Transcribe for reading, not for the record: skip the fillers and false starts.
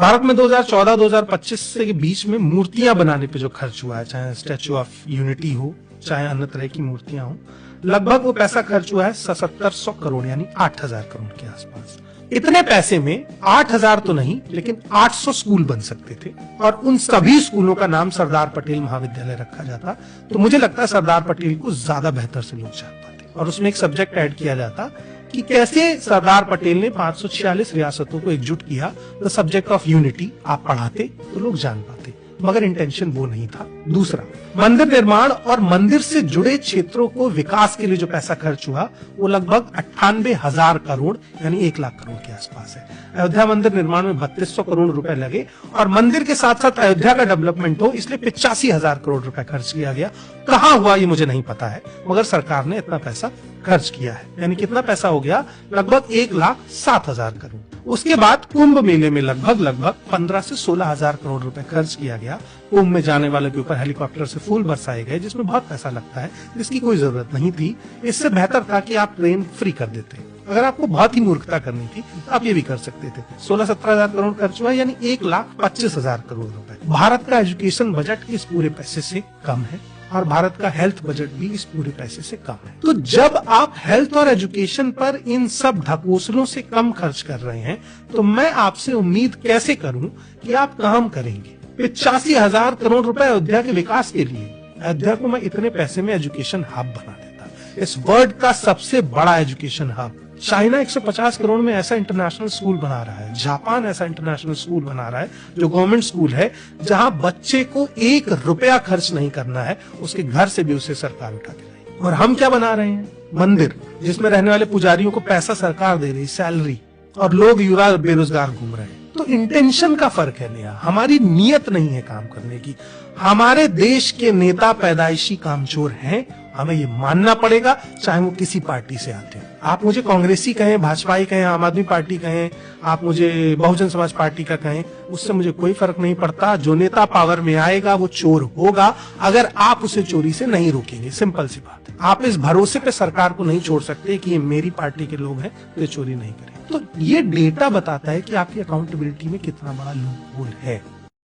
भारत में 2014-2025 से के बीच में मूर्तियां बनाने पे जो खर्च हुआ है, चाहे स्टैचू ऑफ यूनिटी हो, चाहे अन्य तरह की मूर्तियां हो, लगभग वो पैसा खर्च हुआ है 7700 करोड़ यानी 8000 करोड़ के आसपास। इतने पैसे में 8000 तो नहीं लेकिन 800 स्कूल बन सकते थे और उन सभी स्कूलों का नाम सरदार पटेल महाविद्यालय रखा जाता, तो मुझे लगता है सरदार पटेल को ज्यादा बेहतर से लोग जान पाते और उसमें एक सब्जेक्ट ऐड किया जाता कि कैसे सरदार पटेल ने 546 रियासतों को एकजुट किया। द सब्जेक्ट ऑफ यूनिटी आप पढ़ाते तो लोग जान पाते, मगर इंटेंशन वो नहीं था। दूसरा, मंदिर निर्माण और मंदिर से जुड़े क्षेत्रों को विकास के लिए जो पैसा खर्च हुआ वो लगभग 98,000 करोड़ यानी 1 लाख करोड़ के आसपास है। अयोध्या मंदिर निर्माण में 3200 करोड़ रुपए लगे और मंदिर के साथ साथ अयोध्या का डेवलपमेंट हो इसलिए 85,000 करोड़ रुपए खर्च किया गया। कहाँ हुआ ये मुझे नहीं पता है, मगर सरकार ने इतना पैसा खर्च किया है। यानी कितना पैसा हो गया? लगभग 1,07,000 करोड़। उसके बाद कुंभ मेले में लगभग 15 से 16,000 करोड़ रुपए खर्च किया गया। कुंभ में जाने वालों के ऊपर हेलीकॉप्टर से फूल बरसाए गए, जिसमें बहुत पैसा लगता है, जिसकी कोई जरूरत नहीं थी। इससे बेहतर था कि आप ट्रेन फ्री कर देते। अगर आपको बहुत ही मूर्खता करनी थी तो आप ये भी कर सकते थे। 16-17,000 करोड़ खर्च हुआ यानी 1,25,000 करोड़ रुपए। भारत का एजुकेशन बजट इस पूरे पैसे से कम है और भारत का हेल्थ बजट भी इस पूरे पैसे से कम है। तो जब आप हेल्थ और एजुकेशन पर इन सब ढकोसलों से कम खर्च कर रहे हैं तो मैं आपसे उम्मीद कैसे करूं कि आप काम करेंगे। 85,000 करोड़ रुपए अयोध्या के विकास के लिए, अयोध्या को मैं इतने पैसे में एजुकेशन हब बना देता, इस वर्ल्ड का सबसे बड़ा एजुकेशन हब। चाइना 150 करोड़ में ऐसा इंटरनेशनल स्कूल बना रहा है, जापान ऐसा इंटरनेशनल स्कूल बना रहा है जो गवर्नमेंट स्कूल है, जहां बच्चे को 1 रुपया खर्च नहीं करना है, उसके घर से भी उसे सरकार उठा के लाएगी। और हम क्या बना रहे हैं? मंदिर, जिसमें रहने वाले पुजारियों को पैसा सरकार दे रही, सैलरी, और लोग युवा बेरोजगार घूम रहे हैं। तो इंटेंशन का फर्क है नया, हमारी नीयत नहीं है काम करने की। हमारे देश के नेता पैदाइशी कामचोर हैं, हमें ये मानना पड़ेगा, चाहे वो किसी पार्टी से आते हैं। आप मुझे कांग्रेसी कहें, भाजपाई कहें, आम आदमी पार्टी कहें, आप मुझे बहुजन समाज पार्टी का कहें, उससे मुझे कोई फर्क नहीं पड़ता। जो नेता पावर में आएगा वो चोर होगा अगर आप उसे चोरी से नहीं रोकेंगे। सिंपल सी बात है। आप इस भरोसे पे सरकार को नहीं छोड़ सकते कि ये मेरी पार्टी के लोग हैं तो ये चोरी नहीं करेंगे। तो ये डेटा बताता है कि आपकी अकाउंटेबिलिटी में कितना बड़ा लूपहोल है।